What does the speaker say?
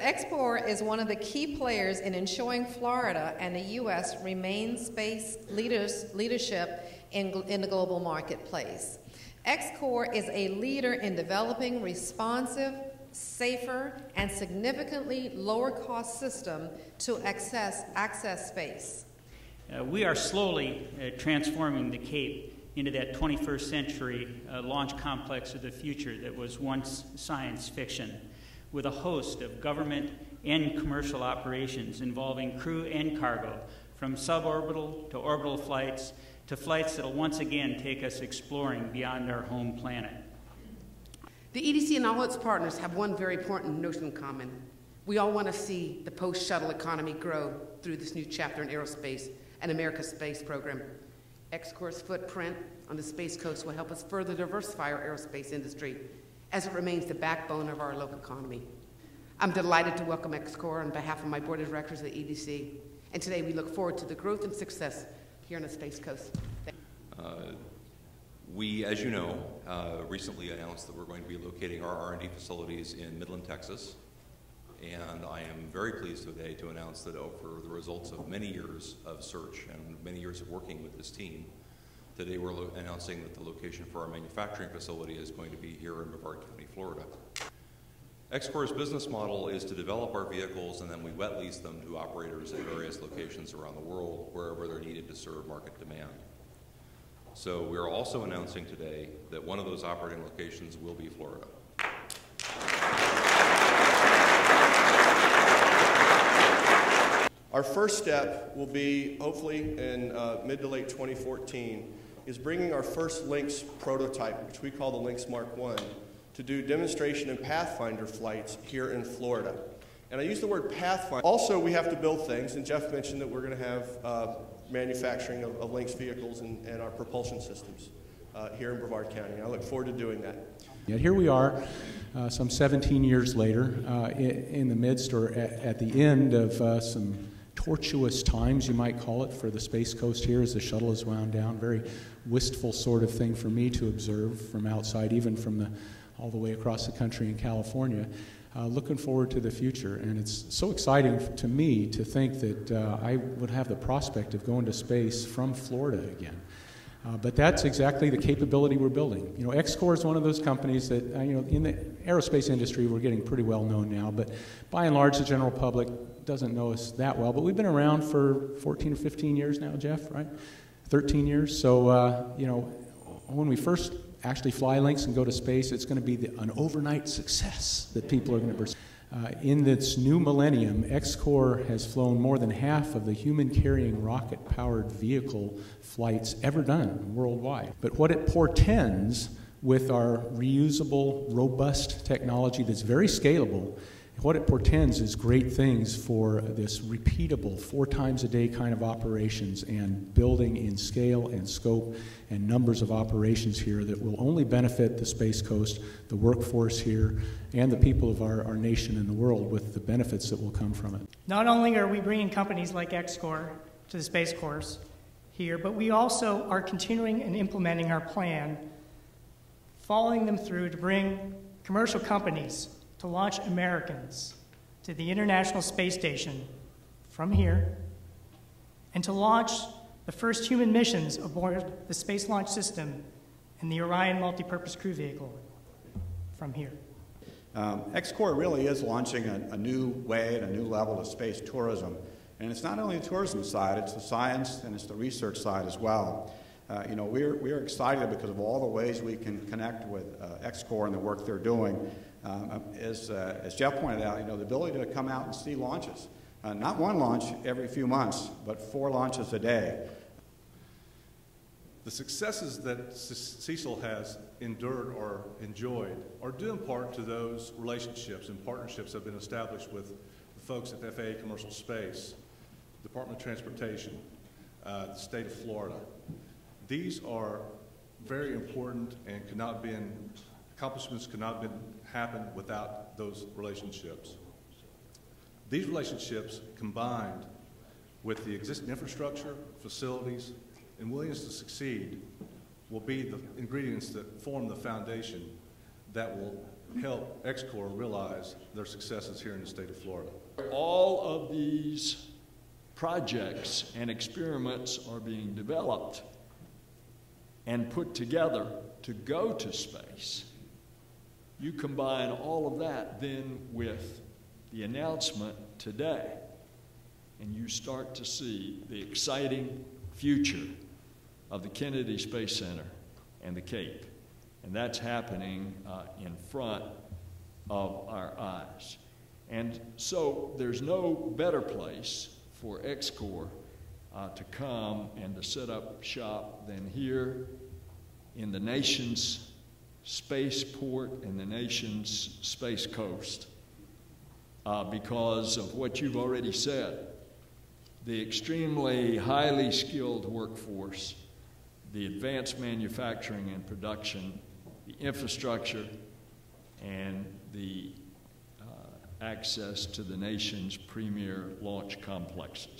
XCOR is one of the key players in ensuring Florida and the U.S. remain space leadership in the global marketplace. XCOR is a leader in developing responsive, safer, and significantly lower cost system to access space. We are slowly transforming the Cape into that 21st century launch complex of the future that was once science fiction, with a host of government and commercial operations involving crew and cargo, from suborbital to orbital flights to flights that will once again take us exploring beyond our home planet. The EDC and all its partners have one very important notion in common. We all want to see the post-shuttle economy grow through this new chapter in aerospace and America's space program. XCOR's footprint on the Space Coast will help us further diversify our aerospace industry as it remains the backbone of our local economy. I'm delighted to welcome XCOR on behalf of my board of directors at the EDC, and today we look forward to the growth and success here on the Space Coast. We, as you know, recently announced that we're going to be locating our R&D facilities in Midland, Texas, and I am very pleased today to announce that over the results of many years of search and many years of working with this team, today we're announcing that the location for our manufacturing facility is going to be here in Brevard County, Florida. XCOR's business model is to develop our vehicles and then we wet lease them to operators at various locations around the world wherever they're needed to serve market demand. So we are also announcing today that one of those operating locations will be Florida. Our first step will be, hopefully in mid to late 2014, is bringing our first Lynx prototype, which we call the Lynx Mark I, to do demonstration and Pathfinder flights here in Florida. And I use the word Pathfinder. Also, we have to build things, and Jeff mentioned that we're going to have manufacturing of Lynx vehicles and our propulsion systems here in Brevard County. And I look forward to doing that. Yet here we are, some 17 years later, in the midst or at the end of some tortuous times, you might call it, for the Space Coast here as the shuttle is wound down. Very wistful sort of thing for me to observe from outside, even from all the way across the country in California. Looking forward to the future, and it's so exciting to me to think that I would have the prospect of going to space from Florida again. But that's exactly the capability we're building. You know, XCOR is one of those companies that, you know, in the aerospace industry we're getting pretty well known now, but by and large the general public doesn't know us that well. But we've been around for 14 or 15 years now, Jeff, right? 13 years. So, you know, when we first actually fly Lynx and go to space, it's going to be an overnight success that people are going to pursue. In this new millennium, XCOR has flown more than half of the human-carrying rocket-powered vehicle flights ever done worldwide. But what it portends with our reusable, robust technology that's very scalable, what it portends is great things for this repeatable 4 times a day kind of operations and building in scale and scope and numbers of operations here that will only benefit the Space Coast, the workforce here, and the people of our nation and the world with the benefits that will come from it. Not only are we bringing companies like XCOR to the Space Course here, but we also are continuing and implementing our plan, following them through to bring commercial companies to launch Americans to the International Space Station from here, and to launch the first human missions aboard the Space Launch System and the Orion Multipurpose Crew Vehicle from here. XCOR really is launching a new way and a new level of space tourism. And it's not only the tourism side, it's the science and it's the research side as well. You know, we're excited because of all the ways we can connect with XCOR and the work they're doing. As Jeff pointed out, you know, the ability to come out and see launches. Not one launch every few months, but 4 launches a day. The successes that Cecil has endured or enjoyed are due in part to those relationships and partnerships that have been established with the folks at the FAA Commercial Space, Department of Transportation, the state of Florida. These are very important and accomplishments could not happen without those relationships. These relationships, combined with the existing infrastructure, facilities, and willingness to succeed, will be the ingredients that form the foundation that will help XCOR realize their successes here in the state of Florida. All of these projects and experiments are being developed and put together to go to space. You combine all of that then with the announcement today, and you start to see the exciting future of the Kennedy Space Center and the Cape. And that's happening in front of our eyes. And so there's no better place for XCOR to come and to set up shop than here in the nation's spaceport and the nation's space coast because of what you've already said. The extremely highly skilled workforce, the advanced manufacturing and production, the infrastructure, and the access to the nation's premier launch complexes.